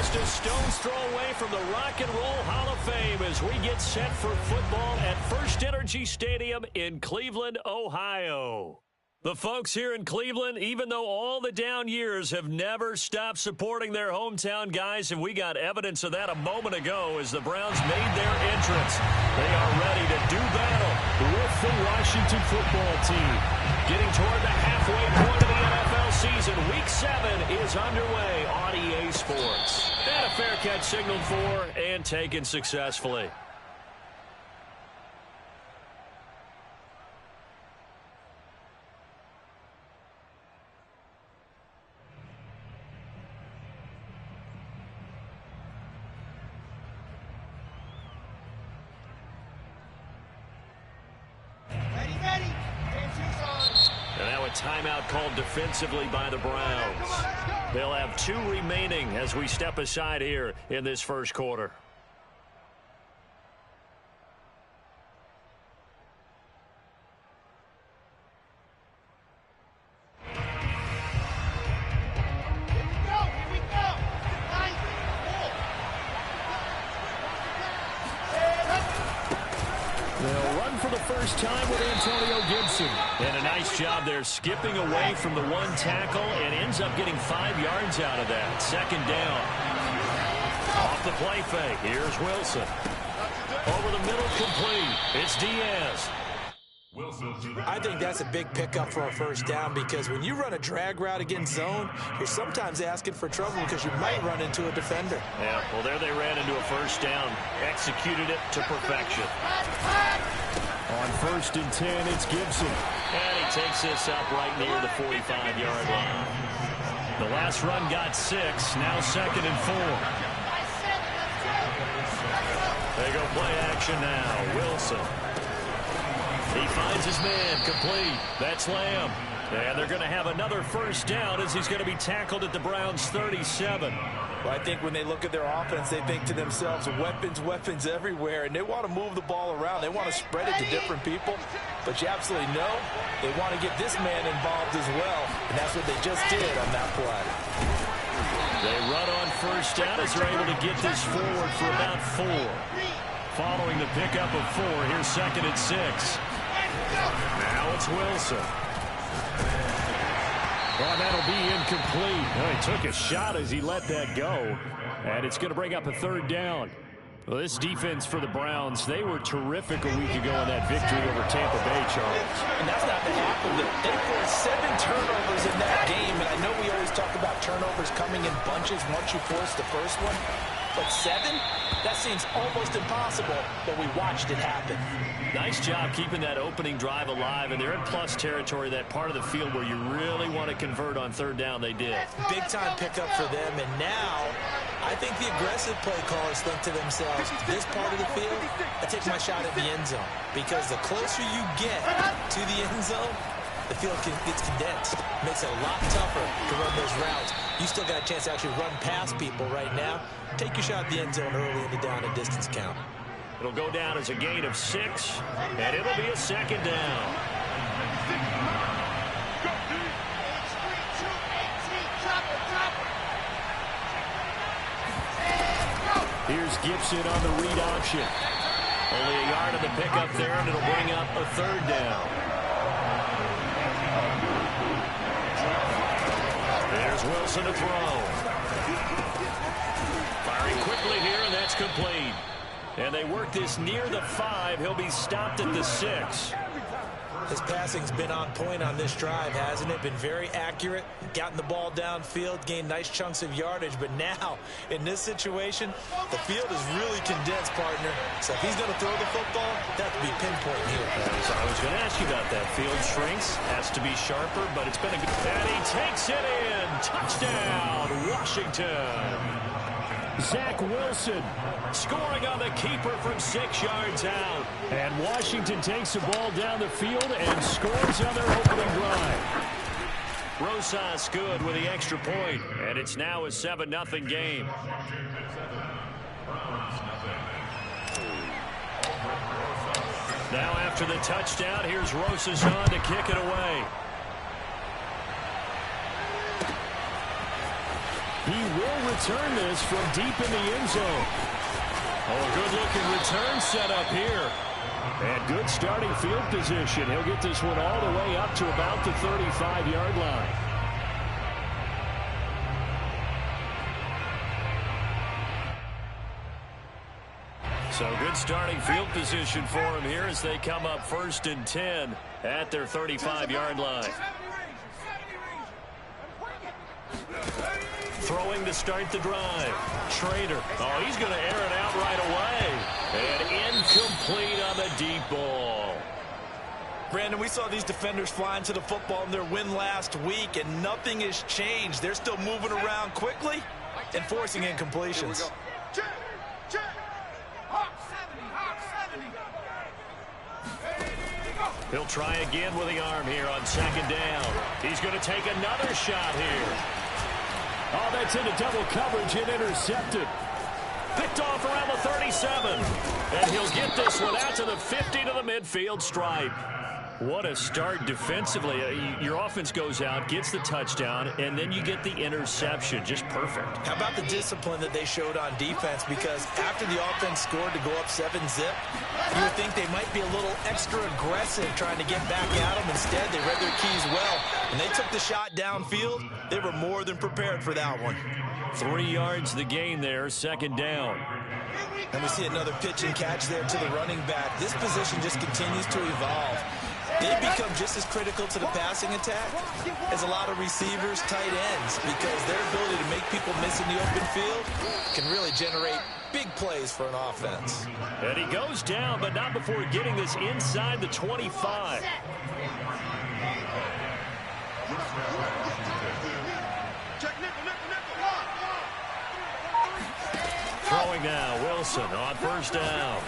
Just a stone's throw away from the Rock and Roll Hall of Fame as we get set for football at First Energy Stadium in Cleveland, Ohio. The folks here in Cleveland, even though all the down years, have never stopped supporting their hometown guys, and we got evidence of that a moment ago as the Browns made their entrance. They are ready to do battle with the Washington football team. Getting toward the halfway point of the NFL season, Week 7 is underway on EA Sports. And a fair catch signaled for and taken successfully. Timeout called defensively by the Browns. They'll have 2 remaining as we step aside here in this first quarter. Time with Antonio Gibson. And a nice job there skipping away from the one tackle and ends up getting 5 yards out of that. Second down. Off the play fake. Here's Wilson. Over the middle, complete. It's Diaz. I think that's a big pickup for a first down because when you run a drag route against zone, you're sometimes asking for trouble because you might run into a defender. Yeah, well, there they ran into a first down. Executed it to perfection. On 1st and 10, it's Gibson. And he takes this up right near the 45-yard line. The last run got 6. Now 2nd and 4. They go play action now. Wilson. He finds his man. Complete. That's Lamb. And they're going to have another first down as he's going to be tackled at the Browns' 37. Well, I think when they look at their offense, they think to themselves, weapons, weapons everywhere, and they want to move the ball around. They want to spread it to different people, but you absolutely know they want to get this man involved as well, and that's what they just did on that play. They run on first down as they're able to get this forward for about 4. Following the pickup of 4, here's 2nd and 6. Now it's Wilson. Well, that'll be incomplete. Well, he took a shot as he let that go. And it's going to bring up a 3rd down. Well, this defense for the Browns, they were terrific a week ago in that victory over Tampa Bay, Charles. And that's not the half of it. They forced 7 turnovers in that game. And I know we always talk about turnovers coming in bunches once you force the first one. But 7? That seems almost impossible, but we watched it happen. Nice job keeping that opening drive alive, and they're in plus territory, that part of the field where you really want to convert on 3rd down. They did. Big-time pickup for them, and now I think the aggressive play callers think to themselves, this part of the field, I take my shot at the end zone, because the closer you get to the end zone, the field gets condensed. Makes it a lot tougher to run those routes. You still got a chance to actually run past people right now. Take your shot at the end zone early in the down and distance count. It'll go down as a gain of 6, and it'll be a 2nd down. Here's Gibson on the read option. Only a yard of the pickup there, and it'll bring up a 3rd down. There's Wilson to throw. Firing quickly here, and that's complete. And they work this near the 5. He'll be stopped at the 6. His passing's been on point on this drive, hasn't it? Been very accurate, gotten the ball downfield, gained nice chunks of yardage. But now, in this situation, the field is really condensed, partner. So if he's going to throw the football, that would be pinpoint here. So I was going to ask you about that. Field shrinks, has to be sharper, but it's been a good... And he takes it in. Touchdown, Washington. Zach Wilson scoring on the keeper from 6 yards out. And Washington takes the ball down the field and scores on their opening drive. Rosas good with the extra point, and it's now a 7-0 game. Now after the touchdown, here's Rosas on to kick it away. He will return this from deep in the end zone. Oh, a good-looking return set up here. And good starting field position. He'll get this one all the way up to about the 35-yard line. So good starting field position for him here as they come up 1st and 10 at their 35-yard line. Throwing to start the drive. Schrader. Oh, he's going to air it out right away. And incomplete on the deep ball. Brandon, we saw these defenders flying to the football in their win last week, and nothing has changed. They're still moving around quickly and forcing incompletions. He'll try again with the arm here on 2nd down. He's going to take another shot here. Oh, that's into double coverage and intercepted. Picked off around the 37. And he'll get this one out to the 50 to the midfield stripe. What a start defensively. Your offense goes out, gets the touchdown, and then you get the interception. Just perfect. How about the discipline that they showed on defense? Because after the offense scored to go up 7-zip, you would think they might be a little extra aggressive trying to get back at them. Instead, they read their keys well. When they took the shot downfield, they were more than prepared for that one. 3 yards the gain there, 2nd down. And we see another pitch and catch there to the running back. This position just continues to evolve. They become just as critical to the passing attack as a lot of receivers, tight ends, because their ability to make people miss in the open field can really generate big plays for an offense. And he goes down, but not before getting this inside the 25. Throwing now, Wilson on 1st down.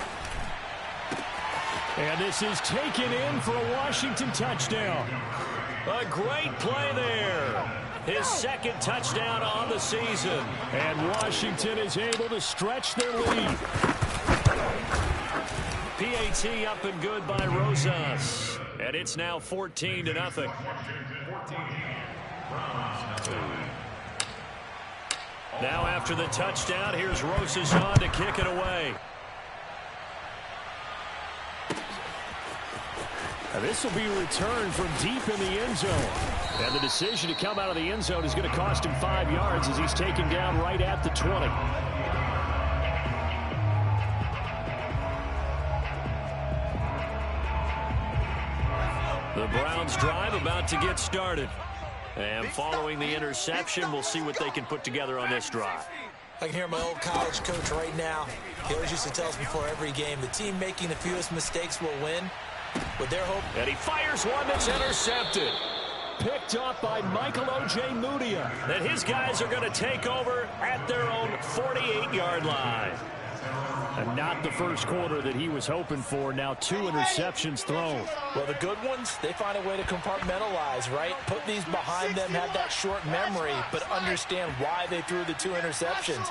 And this is taken in for a Washington touchdown. A great play there. His 2nd touchdown on the season. And Washington is able to stretch their lead. PAT up and good by Rosas. And it's now 14-0. Now after the touchdown, here's Rosas on to kick it away. And this will be returned from deep in the end zone. And the decision to come out of the end zone is going to cost him 5 yards as he's taken down right at the 20. The Browns drive about to get started. And following the interception, we'll see what they can put together on this drive. I can hear my old college coach right now. He always used to tell us before every game, the team making the fewest mistakes will win. With their hope. And he fires one that's intercepted. Picked up by Michael O.J. Mudia. And his guys are going to take over at their own 48-yard line. And not the first quarter that he was hoping for. Now 2 interceptions thrown. Well, the good ones, they find a way to compartmentalize, right? Put these behind them, have that short memory, but understand why they threw the 2 interceptions.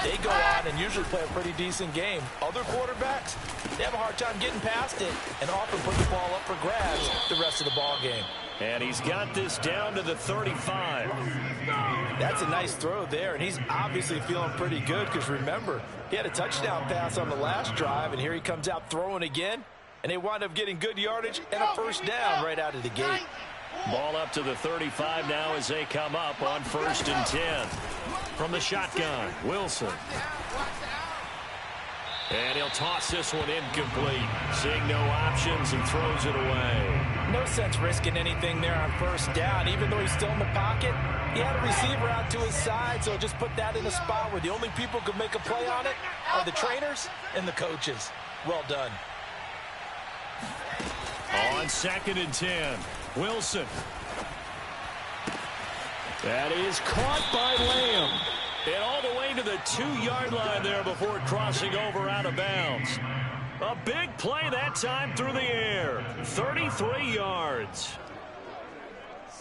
They go on and usually play a pretty decent game. Other quarterbacks, they have a hard time getting past it and often put the ball up for grabs the rest of the ball game. And he's got this down to the 35. That's a nice throw there, and he's obviously feeling pretty good because, remember, he had a touchdown pass on the last drive, and here he comes out throwing again, and they wind up getting good yardage and a 1st down right out of the gate. Ball up to the 35 now as they come up on 1st and 10. From the shotgun, Wilson. And he'll toss this one incomplete. Seeing no options and throws it away. No sense risking anything there on 1st down. Even though he's still in the pocket, he had a receiver out to his side, so just put that in a spot where the only people who can make a play on it are the trainers and the coaches. Well done. On 2nd and 10, Wilson. That is caught by Lamb. And all the way to the 2-yard line there before crossing over out of bounds. A big play that time through the air. 33 yards.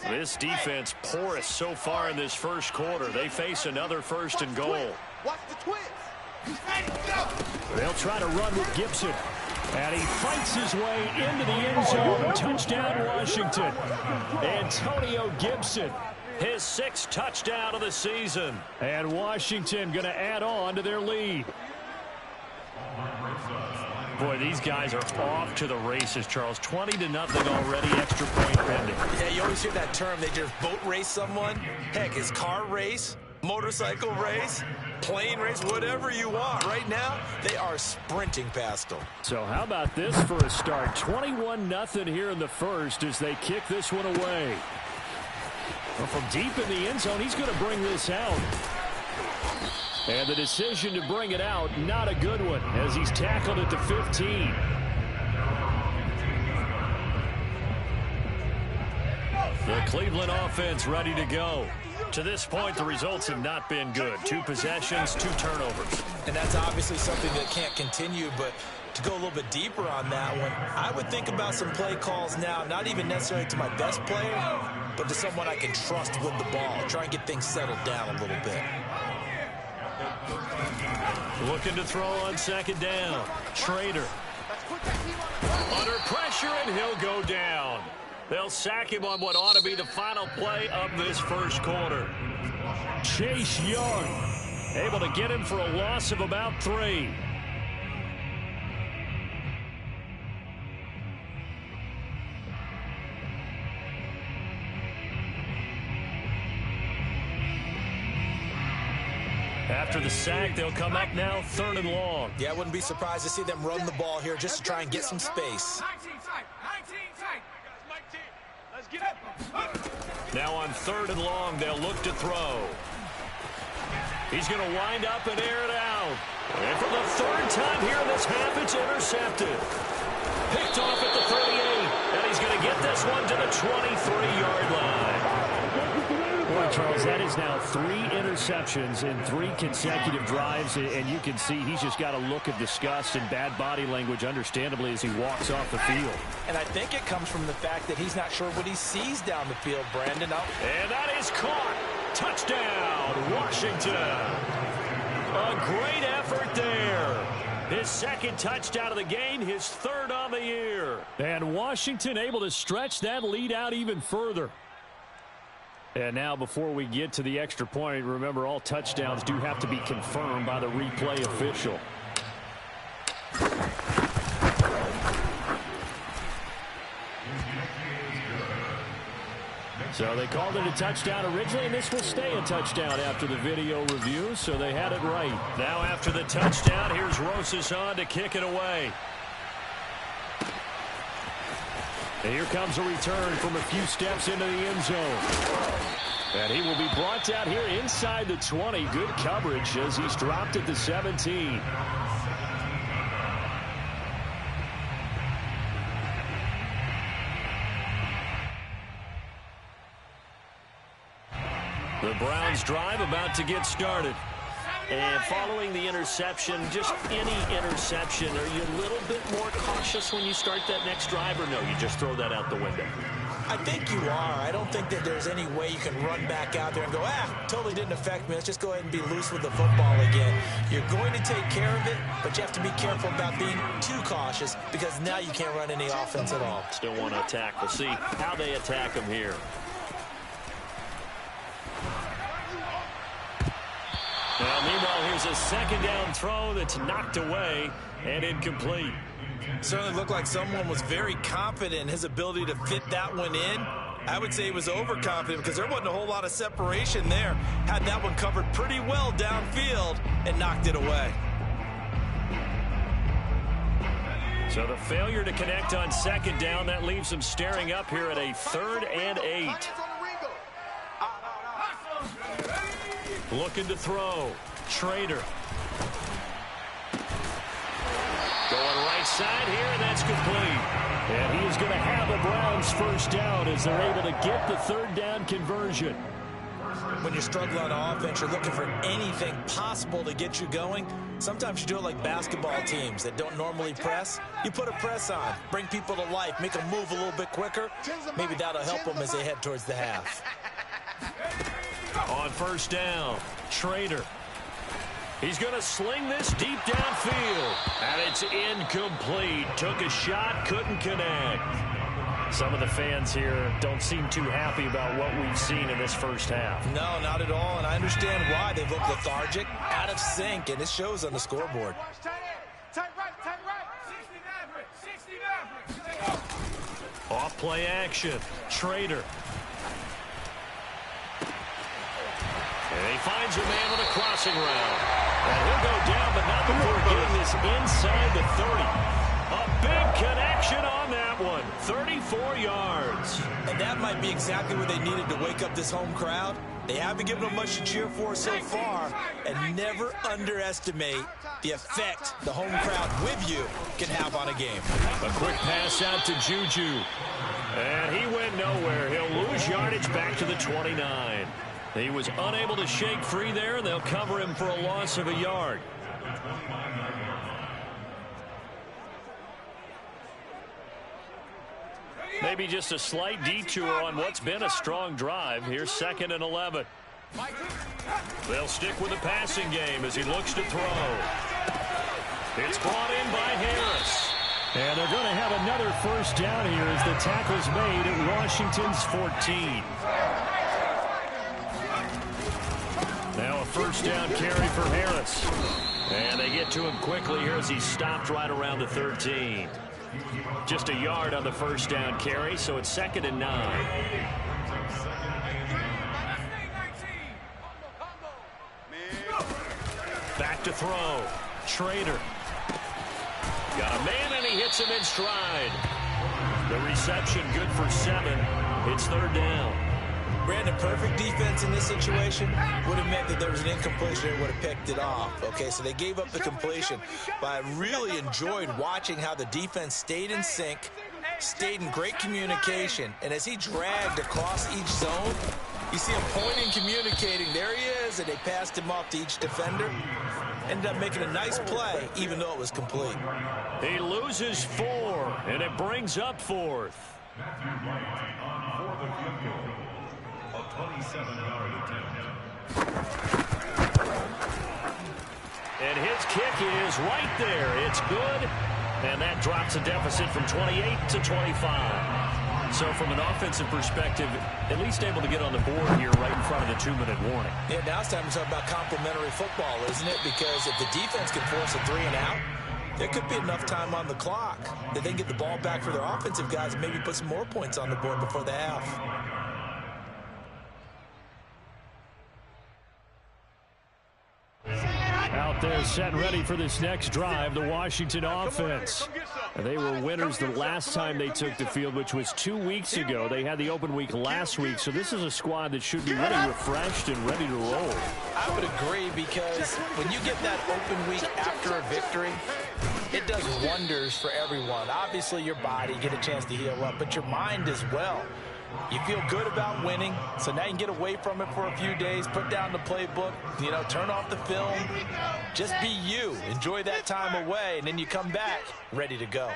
This defense porous so far in this first quarter. They face another 1st and goal. Watch the twist. They'll try to run with Gibson. And he fights his way into the end zone. Touchdown, Washington. Antonio Gibson his 6th touchdown of the season. And Washington going to add on to their lead. Boy, these guys are off to the races, Charles. 20-0 already, extra point pending. Yeah, you always hear that term. They just boat race someone. Heck, it's car race, motorcycle race, plane race, whatever you want. Right now, they are sprinting past them. So how about this for a start? 21-0 here in the first as they kick this one away. Well, from deep in the end zone, he's going to bring this out. And the decision to bring it out, not a good one, as he's tackled at the 15. The Cleveland offense ready to go. To this point, the results have not been good. 2 possessions, 2 turnovers. And that's obviously something that can't continue, but to go a little bit deeper on that one, I would think about some play calls now, not even necessarily to my best player, but to someone I can trust with the ball. Try and get things settled down a little bit. Looking to throw on 2nd down. Trader. Under pressure, and he'll go down. They'll sack him on what ought to be the final play of this first quarter. Chase Young able to get him for a loss of about 3. After the sack, they'll come up now 3rd and long. Yeah, I wouldn't be surprised to see them run the ball here just to try and get some space. Now on 3rd and long, they'll look to throw. He's going to wind up and air it out. And for the 3rd time here in this half, it's intercepted. Picked off at the 38, and he's going to get this one to the 23-yard line. Boy, Charles, that is now 3 interceptions in 3 consecutive drives, and you can see he's just got a look of disgust and bad body language, understandably, as he walks off the field. And I think it comes from the fact that he's not sure what he sees down the field, Brandon. And that is caught. Touchdown, Washington. A great effort there. His 2nd touchdown of the game, his 3rd on the year. And Washington able to stretch that lead out even further. And now before we get to the extra point, remember all touchdowns do have to be confirmed by the replay official. So they called it a touchdown originally, and this will stay a touchdown after the video review, so they had it right. Now after the touchdown, here's Rosas on to kick it away. And here comes a return from a few steps into the end zone. And he will be brought down here inside the 20. Good coverage as he's dropped at the 17. The Browns drive about to get started. And following the interception, just any interception, are you a little bit more cautious when you start that next drive, or no, you just throw that out the window? I think you are. I don't think that there's any way you can run back out there and go, totally didn't affect me. Let's just go ahead and be loose with the football again. You're going to take care of it, but you have to be careful about being too cautious because now you can't run any offense at all. Still want to attack. We'll see how they attack him here. Well, meanwhile, here's a 2nd down throw that's knocked away and incomplete. Certainly looked like someone was very confident in his ability to fit that one in. I would say he was overconfident because there wasn't a whole lot of separation there. Had that one covered pretty well downfield and knocked it away. So the failure to connect on 2nd down, that leaves them staring up here at a 3rd and 8. Looking to throw. Trader. Going right side here, and that's complete. And he is going to have a Browns first down as they're able to get the 3rd down conversion. When you're struggling on offense, you're looking for anything possible to get you going. Sometimes you do it like basketball teams that don't normally press. You put a press on, bring people to life, make them move a little bit quicker. Maybe that'll help them as they head towards the half. On 1st down, Trader. He's going to sling this deep downfield. And it's incomplete. Took a shot, couldn't connect. Some of the fans here don't seem too happy about what we've seen in this first half. No, not at all, and I understand why. They've looked lethargic, out of sync, and it shows on the scoreboard. Off play action. Schrader. And he finds a man with a crossing route. And he'll go down, but not before getting this inside the 30. A big connection on that one. 34 yards. And that might be exactly what they needed to wake up this home crowd. They haven't given them much to cheer for so far, and never underestimate the effect the home crowd with you can have on a game. A quick pass out to Juju. And he went nowhere. He'll lose yardage back to the 29. He was unable to shake free there, and they'll cover him for a loss of a yard. Maybe just a slight detour on what's been a strong drive. Here's 2nd and 11. They'll stick with the passing game as he looks to throw. It's brought in by Harris. And they're going to have another first down here as the tackle's made at Washington's 14. Now a first down carry for Harris. And they get to him quickly here as he stopped right around the 13. Just a yard on the first down carry, so it's 2nd and 9. Back to throw. Schrader. Got a man, and he hits him in stride. The reception good for 7. It's 3rd down. Brandon, perfect defense in this situation would have meant that there was an incompletion and would have picked it off. Okay, so they gave up the completion, but I really enjoyed watching how the defense stayed in sync, stayed in great communication, and as he dragged across each zone, you see him pointing, communicating. There he is, and they passed him off to each defender. Ended up making a nice play, even though it was complete. He loses 4, and it brings up 4th. A 27-yard attempt. And his kick is right there. It's good. And that drops a deficit from 28 to 25. So from an offensive perspective, at least able to get on the board here right in front of the 2-minute warning. Yeah, now it's time to talk about complementary football, isn't it? Because if the defense can force a 3 and out, there could be enough time on the clock that they can get the ball back for their offensive guys and maybe put some more points on the board before the half. Out there set ready for this next drive, the Washington offense. They were winners the last time they took the field, which was 2 weeks ago. They had the open week last week, so this is a squad that should be really refreshed and ready to roll. I would agree, because when you get that open week after a victory, it does wonders for everyone. Obviously, your body, get a chance to heal up, but your mind as well. You feel good about winning, so now you can get away from it for a few days, put down the playbook, turn off the film. Just be you. Enjoy that time away, and then you come back ready to go.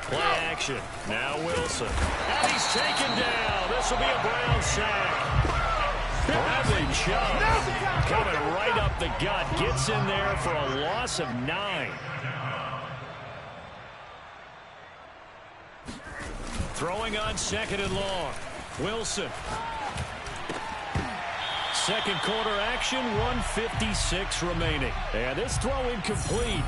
Play action. Now Wilson. And he's taken down. This will be a Brown sack. Bradley Chubb coming right up the gut. Gets in there for a loss of 9. Throwing on 2nd and long. Wilson. Second quarter action, 1:56 remaining. And this throw incomplete.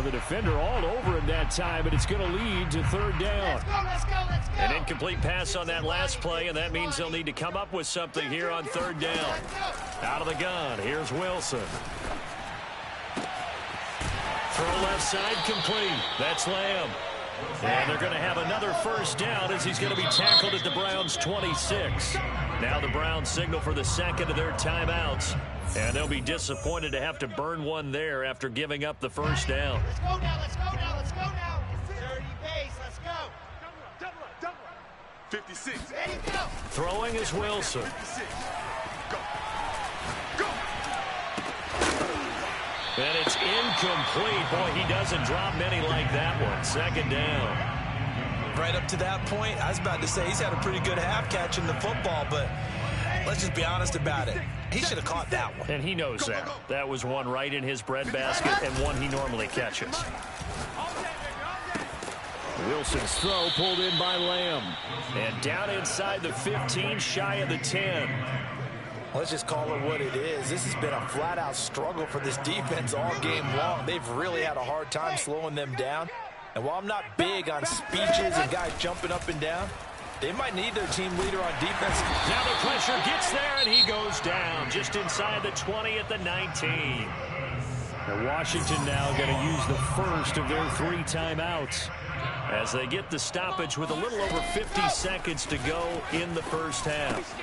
The defender all over him that time, but it's going to lead to 3rd down. Let's go. An incomplete pass on that last play, and that means they'll need to come up with something here on 3rd down. Out of the gun, here's Wilson. Throw left side complete. That's Lamb. And they're going to have another first down as he's going to be tackled at the Browns' 26. Now the Browns signal for the second of their timeouts. And they'll be disappointed to have to burn one there after giving up the first down. Let's go now. 30 pace, let's go. Double up. 56. Ready, go. Throwing is Wilson. 56. And it's incomplete. Boy, he doesn't drop many like that one. 2nd down. Right up to that point, I was about to say he's had a pretty good half catching the football, but let's just be honest about it. He should have caught that one. And he knows that. That was one right in his breadbasket and one he normally catches. Wilson's throw pulled in by Lamb. And down inside the 15, shy of the 10. Let's just call it what it is. This has been a flat-out struggle for this defense all game long. They've really had a hard time slowing them down. And while I'm not big on speeches and guys jumping up and down, they might need their team leader on defense. Now the pressure gets there, and he goes down just inside the 20 at the 19. Now Washington now going to use the first of their 3 timeouts as they get the stoppage with a little over 50 seconds to go in the first half.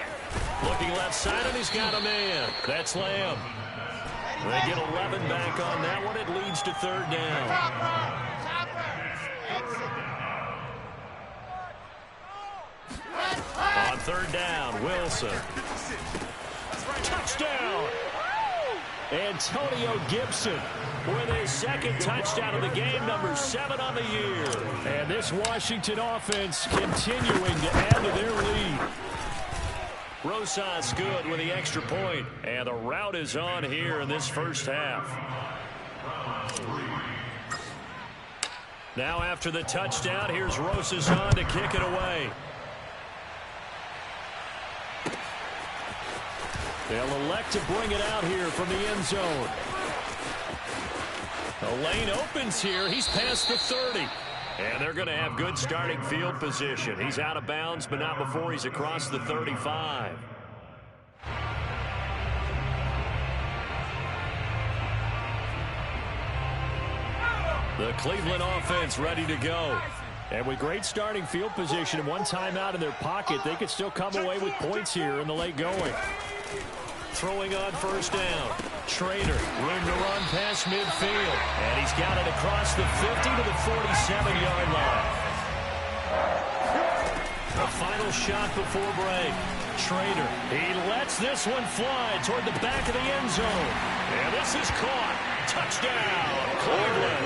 Looking left side, and he's got a man. That's Lamb. They get 11 back on that one. It leads to 3rd down. On 3rd down, Wilson. Touchdown! Antonio Gibson with his 2nd touchdown of the game, number 7 on the year. And this Washington offense continuing to add to their lead. Rosas good with the extra point. And the rout is on here in this first half. Now after the touchdown, here's Rosas on to kick it away. They'll elect to bring it out here from the end zone. The lane opens here. He's past the 30. And they're going to have good starting field position. He's out of bounds, but not before he's across the 35. The Cleveland offense ready to go. And with great starting field position and 1 timeout in their pocket, they could still come away with points here in the late going. Throwing on 1st down. Trader, room to run past midfield. And he's got it across the 50 to the 47-yard line. The final shot before break. Trader, he lets this one fly toward the back of the end zone. And this is caught. Touchdown, Cleveland.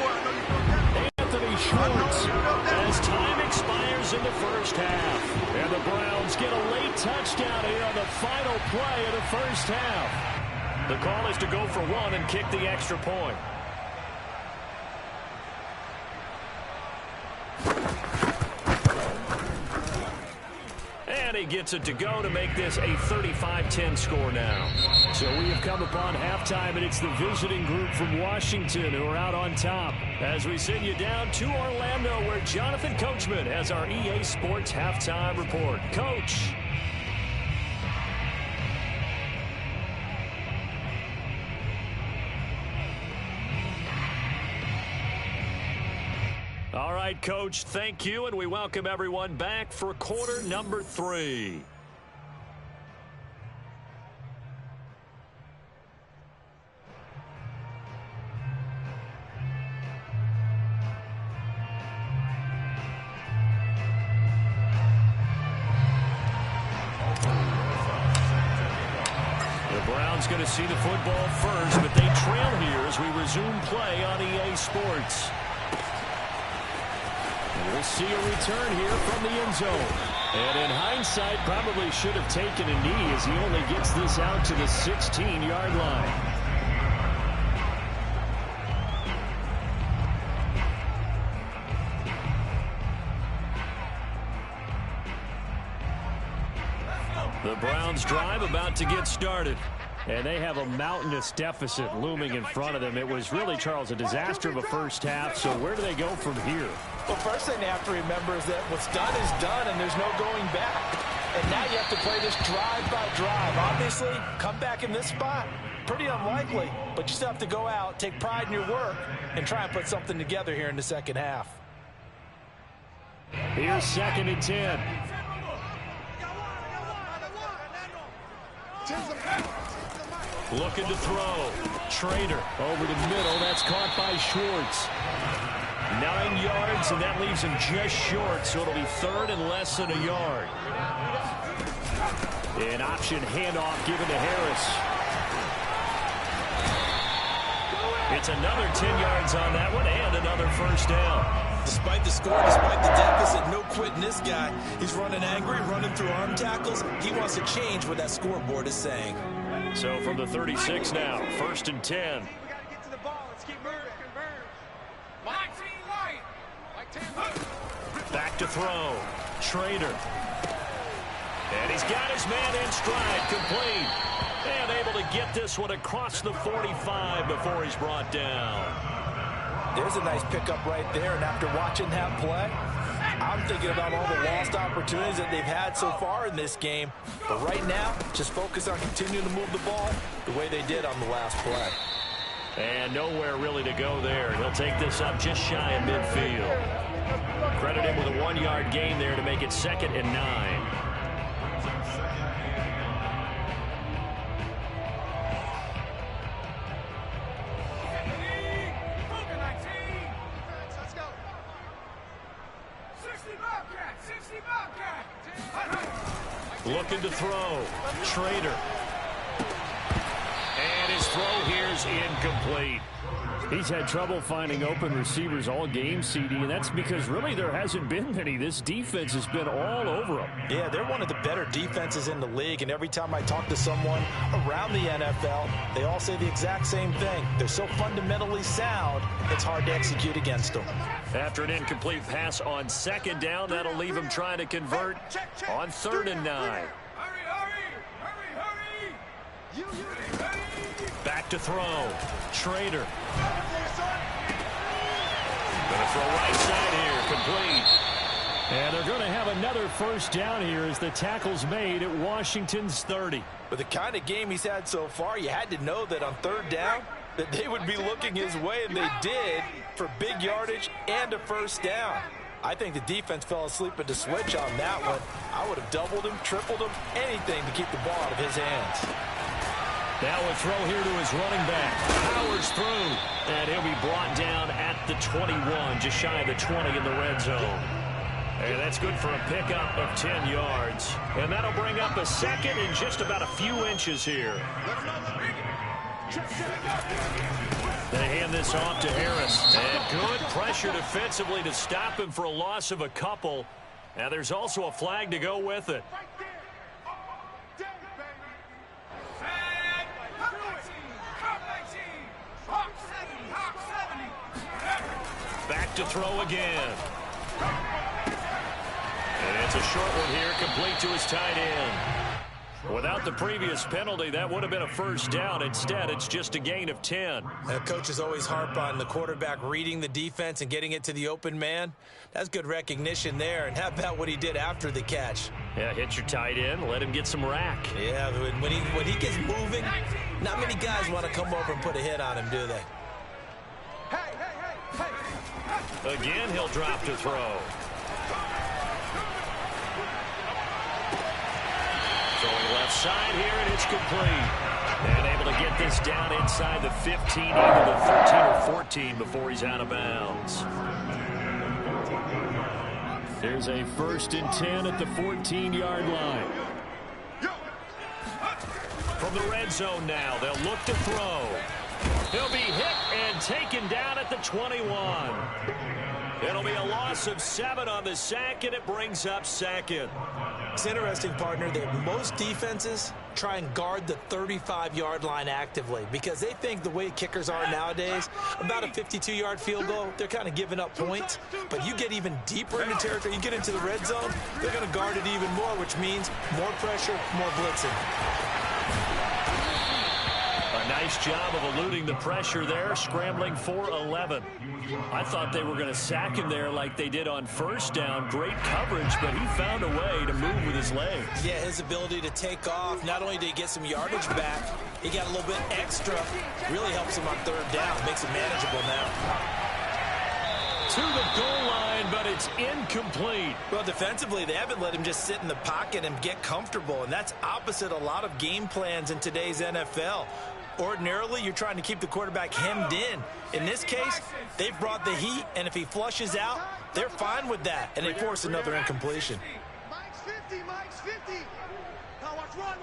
Anthony Schwartz as time expires in the first half. And the Browns get a late touchdown here on the final play of the first half. The call is to go for 1 and kick the extra point. And he gets it to go to make this a 35-10 score now. So we have come upon halftime, and it's the visiting group from Washington who are out on top. As we send you down to Orlando, where Jonathan Coachman has our EA Sports halftime report. Coach. All right, Coach, thank you, and we welcome everyone back for quarter number 3. The Browns going to see the football first, but they trail here as we resume play on EA Sports. We'll see a return here from the end zone. And in hindsight, probably should have taken a knee as he only gets this out to the 16-yard line. The Browns drive about to get started. And they have a mountainous deficit looming in front of them. It was really, Charles, a disaster of a first half. So where do they go from here? Well, first thing they have to remember is that what's done is done, and there's no going back. And now you have to play this drive by drive. Obviously, come back in this spot, pretty unlikely. But you still have to go out, take pride in your work, and try and put something together here in the second half. Here's 2nd and 10. Looking to throw. Trader over the middle. That's caught by Schwartz. 9 yards, and that leaves him just short, so it'll be 3rd and less than a yard. An option handoff given to Harris. It's another 10 yards on that one and another first down. Despite the score, despite the deficit, no quitting this guy. He's running angry, running through arm tackles. He wants to change what that scoreboard is saying. So from the 36 now, 1st and 10. We got to get to the ball. Let's keep moving. Back to throw. Schrader. And he's got his man in stride, complete. And able to get this one across the 45 before he's brought down. There's a nice pickup right there, and after watching that play, I'm thinking about all the lost opportunities that they've had so far in this game. But right now, just focus on continuing to move the ball the way they did on the last play. And nowhere really to go there. He'll take this up just shy of midfield. Credit him with a 1-yard gain there to make it 2nd and 9. Looking to throw. Schrader. And his throw here's incomplete. He's had trouble finding open receivers all game, CD, and that's because really there hasn't been many. This defense has been all over them. Yeah, they're one of the better defenses in the league, and every time I talk to someone around the NFL, they all say the exact same thing. They're so fundamentally sound, it's hard to execute against them. After an incomplete pass on 2nd down, that'll leave him trying to convert on 3rd and 9. Back to throw. Schrader. Gonna throw right side here, complete. And they're going to have another 1st down here as the tackle's made at Washington's 30. With the kind of game he's had so far, you had to know that on 3rd down that they would be looking his way, and they did, for big yardage and a 1st down. I think the defense fell asleep at the switch on that one. I would have doubled him, tripled him, anything to keep the ball out of his hands. Now a throw here to his running back. Powers through. And he'll be brought down at the 21, just shy of the 20 in the red zone. And that's good for a pickup of 10 yards. And that'll bring up a 2nd in just about a few inches here. They hand this off to Harris. And good pressure defensively to stop him for a loss of a couple. Now there's also a flag to go with it. Back to throw again. And it's a short one here, complete to his tight end. Without the previous penalty, that would have been a 1st down. Instead, it's just a gain of 10. Coaches always harp on the quarterback reading the defense and getting it to the open man. That's good recognition there. And how about what he did after the catch? Yeah, hit your tight end, let him get some rack. Yeah, when he gets moving, not many guys want to come over and put a hit on him, do they? Again, he'll drop to throw. Throwing left side here, and it's complete. And able to get this down inside the 15, either the 13 or 14 before he's out of bounds. There's a 1st and 10 at the 14-yard line. From the red zone now, they'll look to throw. He'll be hit and taken down at the 21. It'll be a loss of 7 on the sack, and it brings up 2nd. It's interesting, partner, that most defenses try and guard the 35-yard line actively because they think the way kickers are nowadays, about a 52-yard field goal, they're kind of giving up points. But you get even deeper into territory, you get into the red zone, they're going to guard it even more, which means more pressure, more blitzing. A nice job of eluding the pressure there, scrambling for 11. I thought they were going to sack him there like they did on 1st down. Great coverage, but he found a way to move with his legs. Yeah, his ability to take off, not only did he get some yardage back, he got a little bit extra. Really helps him on 3rd down, makes it manageable now. To the goal line, but it's incomplete. Well, defensively, they haven't let him just sit in the pocket and get comfortable, and that's opposite a lot of game plans in today's NFL. Ordinarily, you're trying to keep the quarterback hemmed in. In this case, they've brought the heat, and if he flushes out, they're fine with that, and they force another incompletion. Mike's 50, Mike's 50. Now watch one.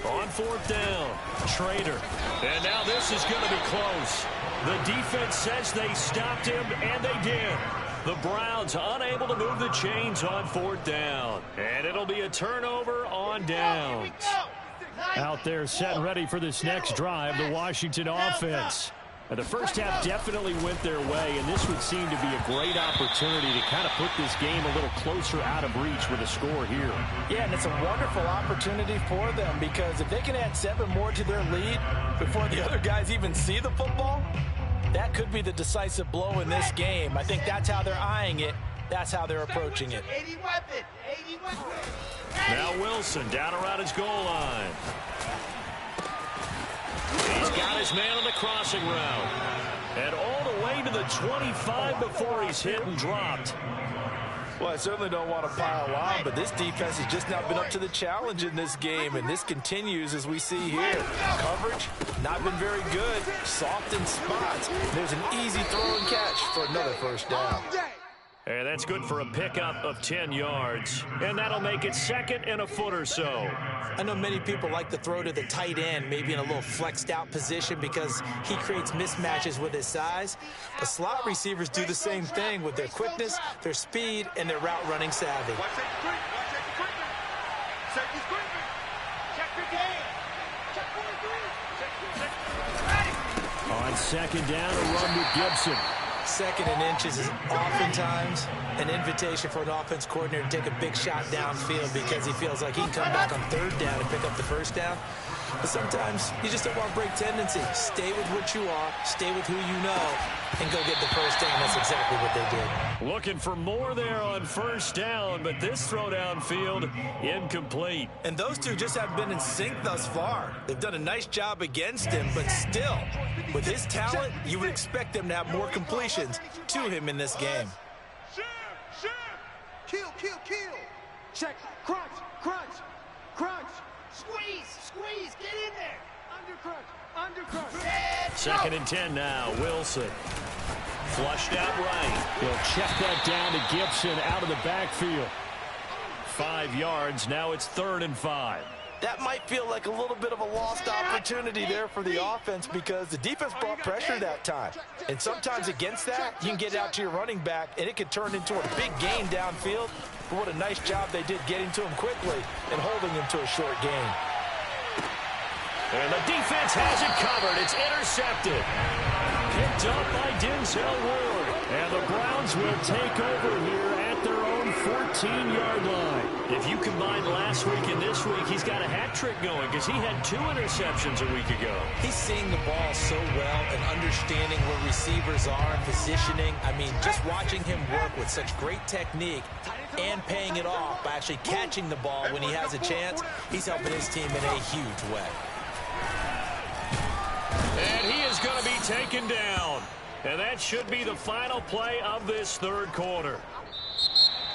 On 4th down, Schrader. And now this is going to be close. The defense says they stopped him, and they did. The Browns unable to move the chains on 4th down. And it'll be a turnover on downs. Out there set ready for this next drive, the Washington offense. And the first half definitely went their way, and this would seem to be a great opportunity to kind of put this game a little closer out of reach with a score here. Yeah, and it's a wonderful opportunity for them because if they can add 7 more to their lead before the other guys even see the football, that could be the decisive blow in this game. I think that's how they're eyeing it. That's how they're approaching it. 80 weapon. 80 weapon. Now Wilson down around his goal line. He's got his man on the crossing route. And all the way to the 25 before he's hit and dropped. Well, I certainly don't want to pile on, but this defense has just not been up to the challenge in this game, and this continues as we see here. Coverage, not been very good. Soft in spots. There's an easy throw and catch for another first down. And that's good for a pickup of 10 yards. And that'll make it 2nd and a foot or so. I know many people like to throw to the tight end, maybe in a little flexed out position because he creates mismatches with his size. The slot receivers do the same thing with their quickness, their speed, and their route running savvy. On 2nd down, a run with Gibson. 2nd and inches is oftentimes an invitation for an offense coordinator to take a big shot downfield because he feels like he can come back on 3rd down and pick up the first down. But sometimes you just don't want to break tendency. Stay with what you are, stay with who you know, and go get the first down. That's exactly what they did. Looking for more there on 1st down, but this throw downfield incomplete. And those two just haven't been in sync thus far. They've done a nice job against him, but still, with his talent, you would expect them to have more completions to him in this game. Kill. Check. Crunch. Squeeze. Get in there. Undercrunch. 2nd and 10 now. Wilson. Flushed out right. He'll check that down to Gibson out of the backfield. 5 yards. Now it's 3rd and 5. That might feel like a little bit of a lost opportunity there for the offense because the defense brought pressure that time. And sometimes against that, you can get out to your running back, and it can turn into a big gain downfield. But what a nice job they did getting to him quickly and holding him to a short gain. And the defense has it covered. It's intercepted. Picked up by Denzel Ward. And the Browns will take over here at their own 14-yard line. If you combine last week and this week, he's got a hat trick going because he had 2 interceptions a week ago. He's seeing the ball so well and understanding where receivers are and positioning. I mean, just watching him work with such great technique and paying it off by actually catching the ball when he has a chance, he's helping his team in a huge way. And he is going to be taken down. And that should be the final play of this 3rd quarter.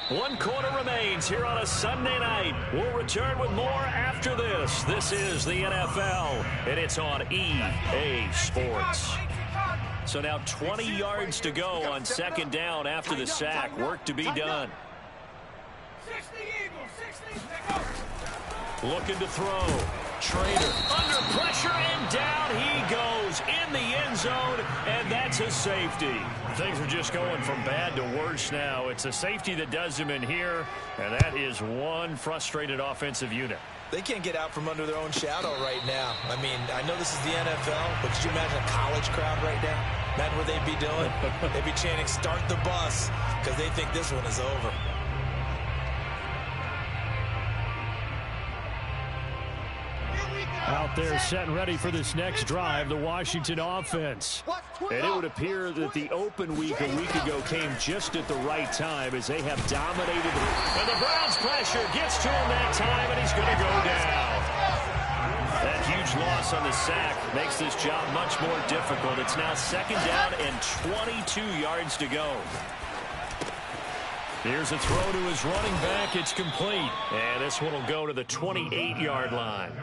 1 quarter remains here on a Sunday night. We'll return with more after this. This is the NFL, and it's on EA Sports. So now 20 yards to go on 2nd down after the sack. Work to be done. Looking to throw. Trainer under pressure, and down he goes in the end zone, and that's a safety. Things are just going from bad to worse now. It's a safety that does him in here, and that is one frustrated offensive unit. They can't get out from under their own shadow right now. I mean, I know this is the NFL, but could you imagine a college crowd right now? Imagine what they'd be doing. They'd be chanting, "Start the bus," because they think this one is over. Out there set and ready for this next drive, the Washington offense. And it would appear that the open week a week ago came just at the right time as they have dominated. And the Browns pressure gets to him that time, and he's going to go down. That huge loss on the sack makes this job much more difficult. It's now 2nd down and 22 yards to go. Here's a throw to his running back. It's complete. And this one will go to the 28-yard line.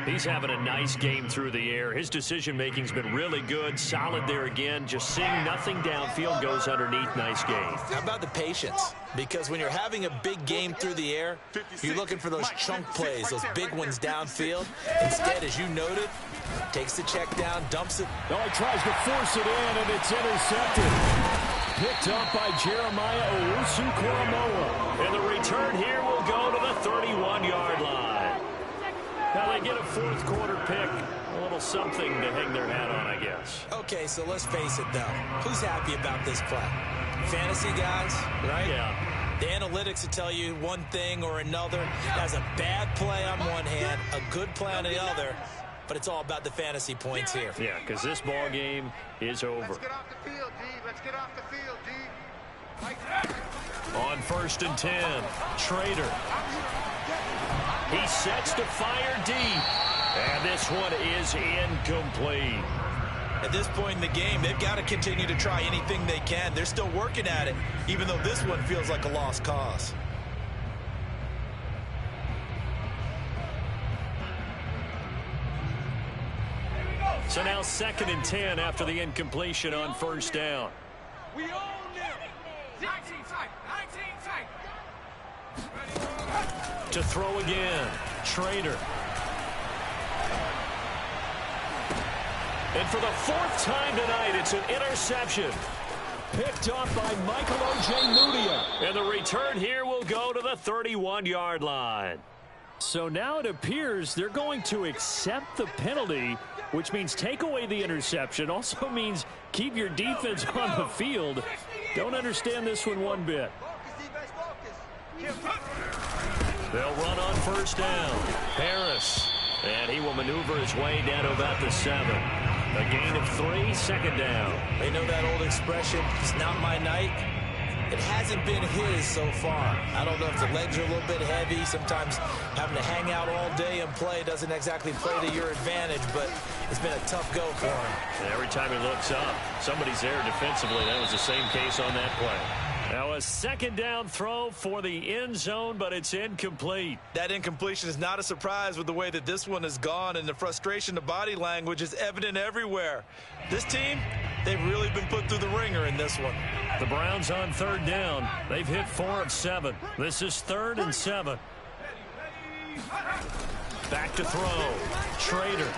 He's having a nice game through the air. His decision-making's been really good. Solid there again. Just seeing nothing downfield, goes underneath. Nice game. How about the patience? Because when you're having a big game through the air, you're looking for those chunk plays, those big ones downfield. Instead, as you noted, takes the check down, dumps it. No, he tries to force it in, and it's intercepted. Picked up by Jeremiah Owusu-Koramoah. And the return here will go to the 31-yard line. Well, they get a fourth quarter pick. A little something to hang their hat on, I guess. Okay, so let's face it, though. Who's happy about this play? Fantasy guys, right? Yeah. The analytics will tell you one thing or another. That's a bad play on one hand, a good play on the other, but it's all about the fantasy points here. Yeah, because this ball game is over. Let's get off the field, D. Let's get off the field, D. On 1st and 10, Trader. He sets to fire deep, and this one is incomplete. At this point in the game, they've got to continue to try anything they can. They're still working at it, even though this one feels like a lost cause. So now 2nd and 10 after the incompletion on 1st down. We own them. 19 tight. 19 tight. To throw again, Trader. And for the 4th time tonight, it's an interception. Picked off by Michael Ojemudia. And the return here will go to the 31-yard line. So now it appears they're going to accept the penalty, which means take away the interception. Also means keep your defense on the field. Don't understand this one bit. They'll run on 1st down. Harris. And he will maneuver his way down to about the 7. A gain of 3, 2nd down. They know that old expression, it's not my night. It hasn't been his so far. I don't know if the legs are a little bit heavy. Sometimes having to hang out all day and play doesn't exactly play to your advantage, but it's been a tough go for him. And every time he looks up, somebody's there defensively. That was the same case on that play. Now a 2nd down throw for the end zone, but it's incomplete. That incompletion is not a surprise with the way that this one has gone, and the frustration of body language is evident everywhere. This team, they've really been put through the ringer in this one. The Browns on 3rd down. They've hit 4 of 7. This is 3rd and 7. Back to throw. Trader.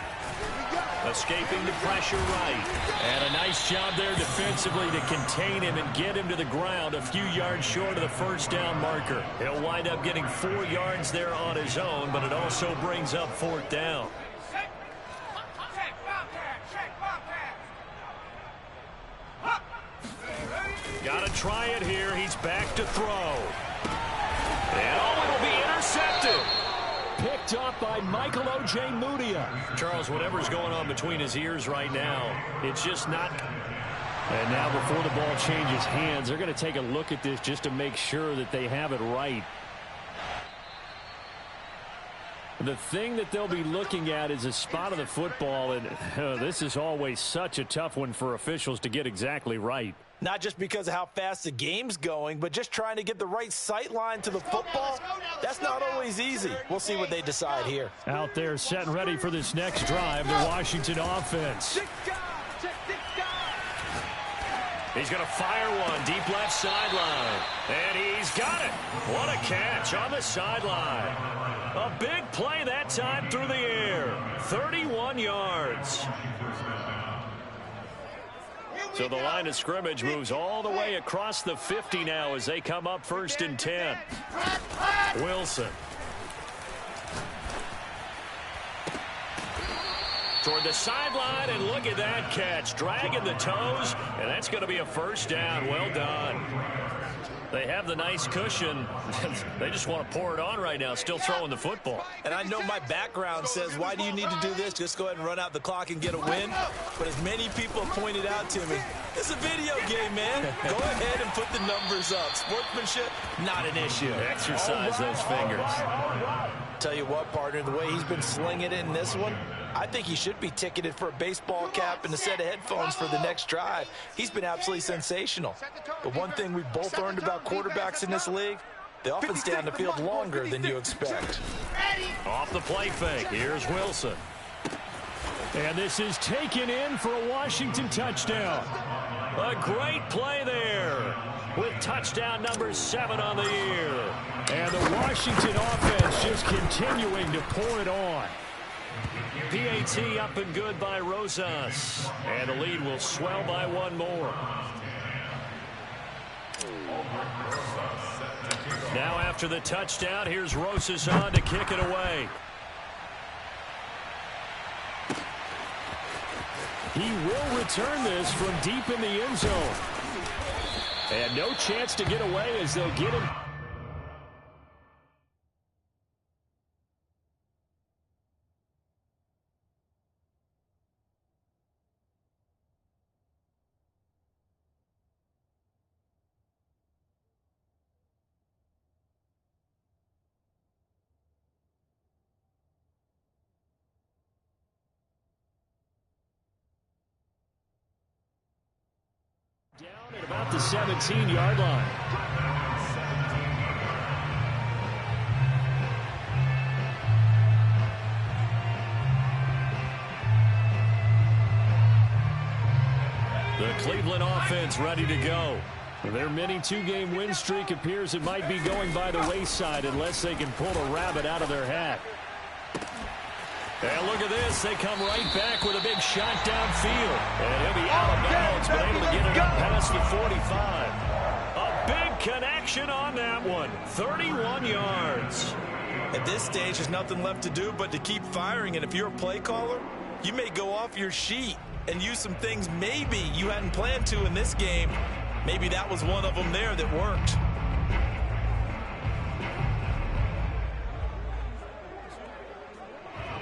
Escaping the pressure right. And a nice job there defensively to contain him and get him to the ground a few yards short of the 1st down marker. He'll wind up getting 4 yards there on his own, but it also brings up 4th down. Got to try it here. He's back to throw. And it'll be intercepted. Picked off by Michael Ojemudia. Charles, whatever's going on between his ears right now, it's just not. And now before the ball changes hands, they're going to take a look at this just to make sure that they have it right. The thing that they'll be looking at is a spot of the football, and this is always such a tough one for officials to get exactly right. Not just because of how fast the game's going, but just trying to get the right sight line to the football. That's not always easy. We'll see what they decide here. Out there set and ready for this next drive, the Washington offense. He's going to fire one deep left sideline. And he's got it. What a catch on the sideline. A big play that time through the air. 31 yards. So the line of scrimmage moves all the way across the 50 now as they come up 1st and 10. Wilson. Toward the sideline, and look at that catch. Dragging the toes, and that's going to be a 1st down. Well done. They have the nice cushion. They just want to pour it on right now, still throwing the football. And I know my background says, why do you need to do this? Just go ahead and run out the clock and get a win. But as many people have pointed out to me, it's a video game, man. Go ahead and put the numbers up. Sportsmanship, not an issue. Exercise those fingers. Tell you what, partner, the way he's been slinging it in this one, I think he should be ticketed for a baseball cap and a set of headphones for the next drive. He's been absolutely sensational. But one thing we've both learned about quarterbacks in this league, they often stay on the field longer than you expect. Off the play fake, here's Wilson. And this is taken in for a Washington touchdown. A great play there with touchdown number 7 on the year. And the Washington offense just continuing to pour it on. PAT up and good by Rosas. And the lead will swell by 1 more. Now after the touchdown, here's Rosas on to kick it away. He will return this from deep in the end zone. And no chance to get away as they'll get him. Down at about the 17-yard line. The Cleveland offense ready to go. Their mini two-game win streak appears it might be going by the wayside unless they can pull a rabbit out of their hat. And look at this. They come right back with a big shot downfield. And he'll be out of bounds, but able to get it up past the 45. A big connection on that one. 31 yards. At this stage, there's nothing left to do but to keep firing. And if you're a play caller, you may go off your sheet and use some things maybe you hadn't planned to in this game. Maybe that was one of them there that worked.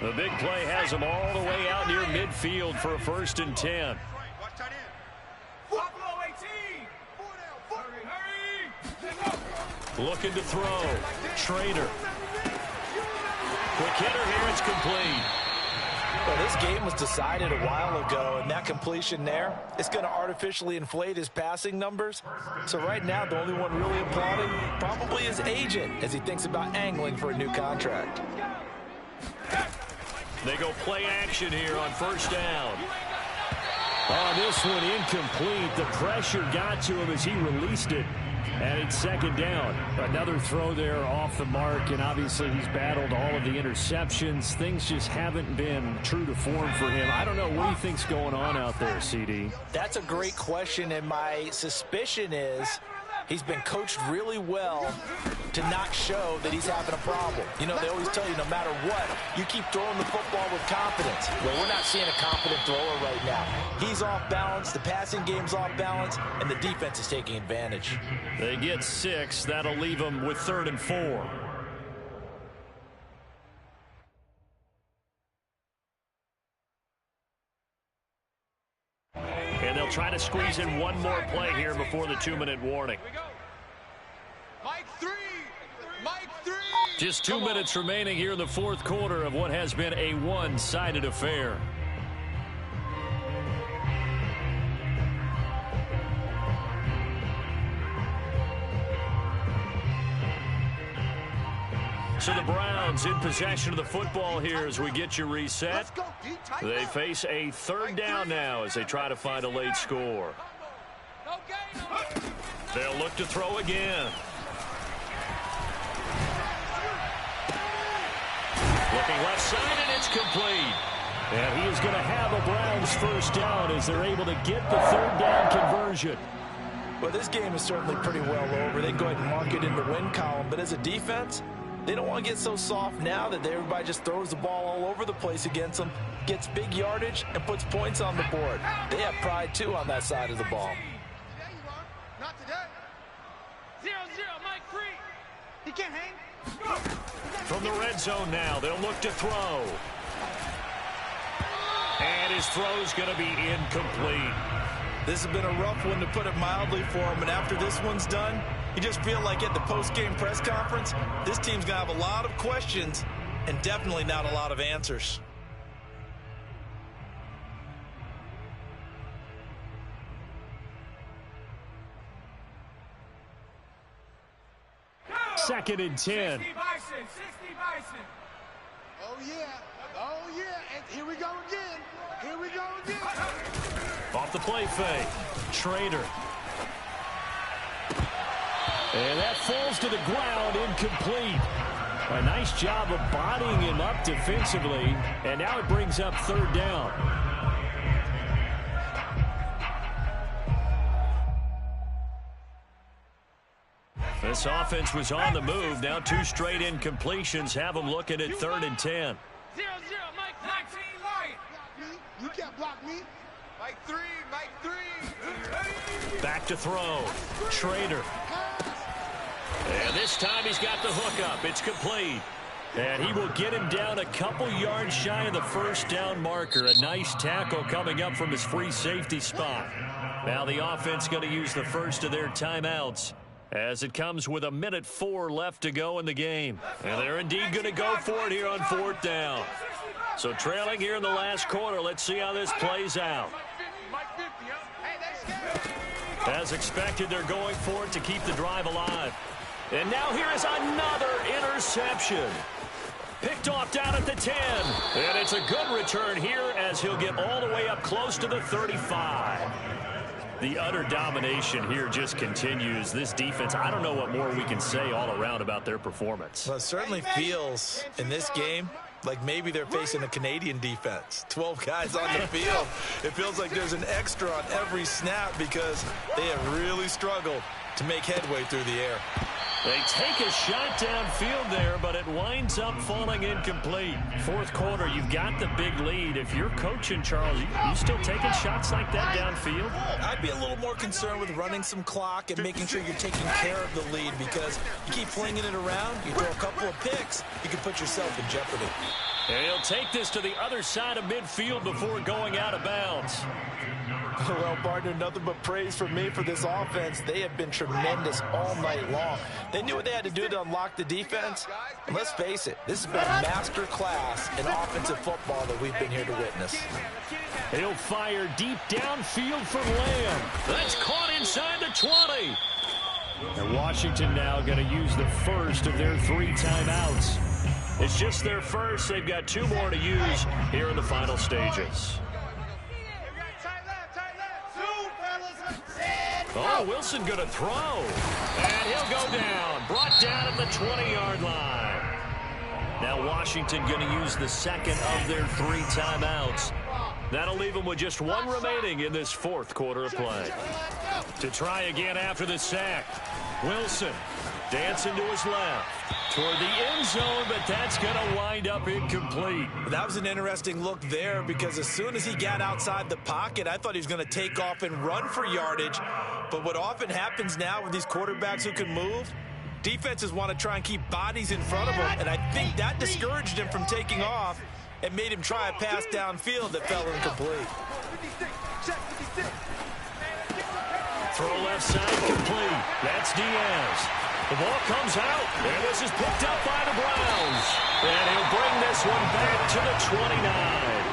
The big play has them all the way out near midfield for a 1st and 10. Looking to throw. Trader. Quick hitter here. It's complete. Well, this game was decided a while ago, and that completion there, it's going to artificially inflate his passing numbers. So right now, the only one really applauding probably his agent as he thinks about angling for a new contract. They go play action here on 1st down. Oh, this one incomplete. The pressure got to him as he released it. And it's 2nd down. Another throw there off the mark, and obviously he's battled all of the interceptions. Things just haven't been true to form for him. I don't know what he thinks going on out there, CD. That's a great question, and my suspicion is he's been coached really well to not show that he's having a problem. You know, they always tell you no matter what, you keep throwing the football with confidence. Well, we're not seeing a confident thrower right now. He's off balance, the passing game's off balance, and the defense is taking advantage. They get 6. That'll leave them with 3rd and 4. And they'll try to squeeze in one more play here before the 2-minute warning. Mike 3. Mike 3. Just 2 minutes remaining here in the 4th quarter of what has been a one-sided affair. So the Browns in possession of the football here as we get you reset. They face a 3rd down now as they try to find a late score. They'll look to throw again. Looking left side, and it's complete. And he is going to have a Browns 1st down as they're able to get the 3rd down conversion. Well, this game is certainly pretty well over. They can go ahead and mark it in the win column. But as a defense, they don't want to get so soft now that everybody just throws the ball all over the place against them, gets big yardage, and puts points on the board. They have pride, too, on that side of the ball. Today you are. Not today. 0-0, Mike 3. He can't hang. From the red zone now, they'll look to throw. And his throw's going to be incomplete. This has been a rough one, to put it mildly, for him. And after this one's done, you just feel like at the post-game press conference, this team's going to have a lot of questions and definitely not a lot of answers. Second and 10. 60 Bison. Oh, yeah. Oh, yeah. And here we go again. Here we go again. Off the play fake. Trader. And that falls to the ground, incomplete. A nice job of bodying him up defensively. And now it brings up 3rd down. This offense was on the move. Now 2 straight incompletions have them looking at 3rd and 10. 0-0, Mike 19 light. You can't block me. Mike 3, Mike 3. Back to throw. Schrader. And this time he's got the hook up. It's complete. And he will get him down a couple yards shy of the first down marker. A nice tackle coming up from his free safety spot. Now the offense going to use the first of their timeouts as it comes with 1:04 left to go in the game. And they're indeed going to go for it here on 4th down. So trailing here in the last quarter. Let's see how this plays out. As expected, they're going for it to keep the drive alive. And now here is another interception. Picked off down at the 10. And it's a good return here as he'll get all the way up close to the 35. The utter domination here just continues. This defense, I don't know what more we can say all around about their performance. Well, it certainly feels in this game like maybe they're facing a Canadian defense. 12 guys on the field. It feels like there's an extra on every snap because they have really struggled to make headway through the air. They take a shot downfield there, but it winds up falling incomplete. 4th quarter, you've got the big lead. If you're coaching, Charles, you still taking shots like that downfield? I'd be a little more concerned with running some clock and making sure you're taking care of the lead because you keep flinging it around, you throw a couple of picks, you can put yourself in jeopardy. And he'll take this to the other side of midfield before going out of bounds. Well, partner, nothing but praise for me for this offense. They have been tremendous all night long. They knew what they had to do to unlock the defense. And let's face it, this has been a master class in offensive football that we've been here to witness. He'll fire deep downfield for Lamb. That's caught inside the 20. And Washington now going to use the first of their 3 timeouts. It's just their first. They've got 2 more to use here in the final stages. Oh, Wilson going to throw. And he'll go down. Brought down at the 20-yard line. Now Washington going to use the second of their 3 timeouts. That'll leave them with just 1 remaining in this 4th quarter of play. To try again after the sack. Wilson dancing to his left. Toward the end zone, but that's going to wind up incomplete. That was an interesting look there because as soon as he got outside the pocket, I thought he was going to take off and run for yardage. But what often happens now with these quarterbacks who can move, defenses want to try and keep bodies in front of them, and I think that discouraged him from taking off and made him try a pass downfield that fell incomplete. Throw left side complete. That's Diaz. The ball comes out, and this is picked up by the Browns. And he'll bring this one back to the 29.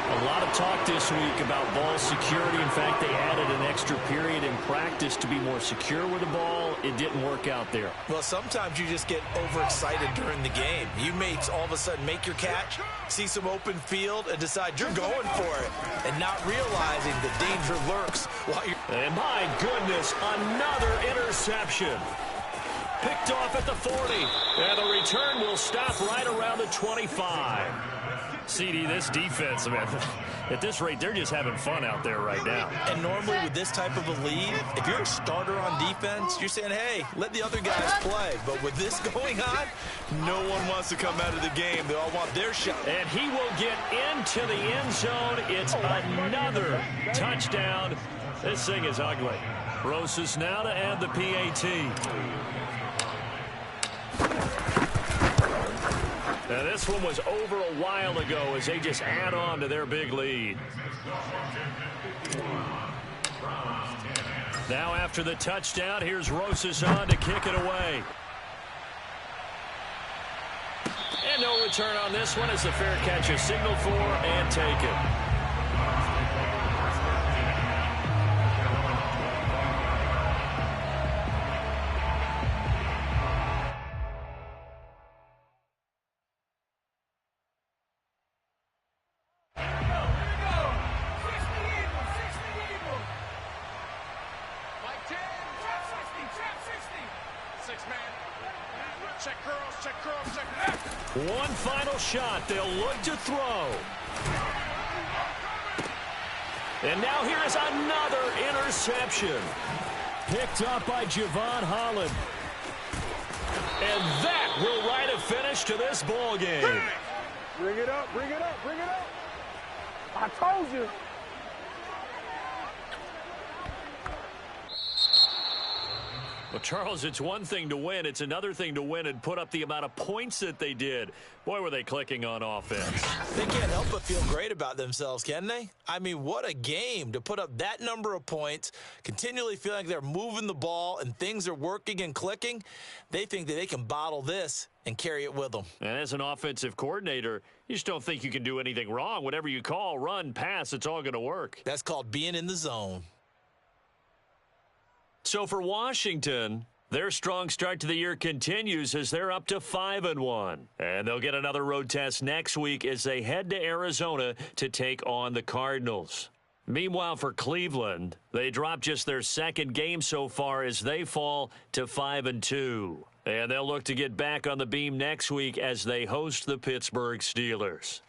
A lot of talk this week about ball security. In fact, they added an extra period in practice to be more secure with the ball. It didn't work out there. Well, sometimes you just get overexcited during the game. You may all of a sudden make your catch, see some open field, and decide you're going for it, and not realizing the danger lurks while you're... And my goodness, another interception. Picked off at the 40. And the return will stop right around the 25. CD, this defense, man, at this rate, they're just having fun out there right now. And normally with this type of a lead, if you're a starter on defense, you're saying, hey, let the other guys play. But with this going on, no one wants to come out of the game. They all want their shot. And he will get into the end zone. It's another touchdown. This thing is ugly. Rosas now to add the PAT. Now this one was over a while ago as they just add on to their big lead. Now after the touchdown, here's Rosas on to kick it away. And no return on this one as the fair catch is signaled for and taken. One final shot. They'll look to throw. And now here is another interception. Picked up by Javon Holland. And that will write a finish to this ball game. Bring it up, bring it up, bring it up. I told you. Well, Charles, it's one thing to win. It's another thing to win and put up the amount of points that they did. Boy, were they clicking on offense. They can't help but feel great about themselves, can they? I mean, what a game to put up that number of points, continually feeling like they're moving the ball and things are working and clicking. They think that they can bottle this and carry it with them. And as an offensive coordinator, you just don't think you can do anything wrong. Whatever you call, run, pass, it's all going to work. That's called being in the zone. So for Washington, their strong start to the year continues as they're up to 5-1. And they'll get another road test next week as they head to Arizona to take on the Cardinals. Meanwhile, for Cleveland, they dropped just their second game so far as they fall to 5-2. And they'll look to get back on the beam next week as they host the Pittsburgh Steelers.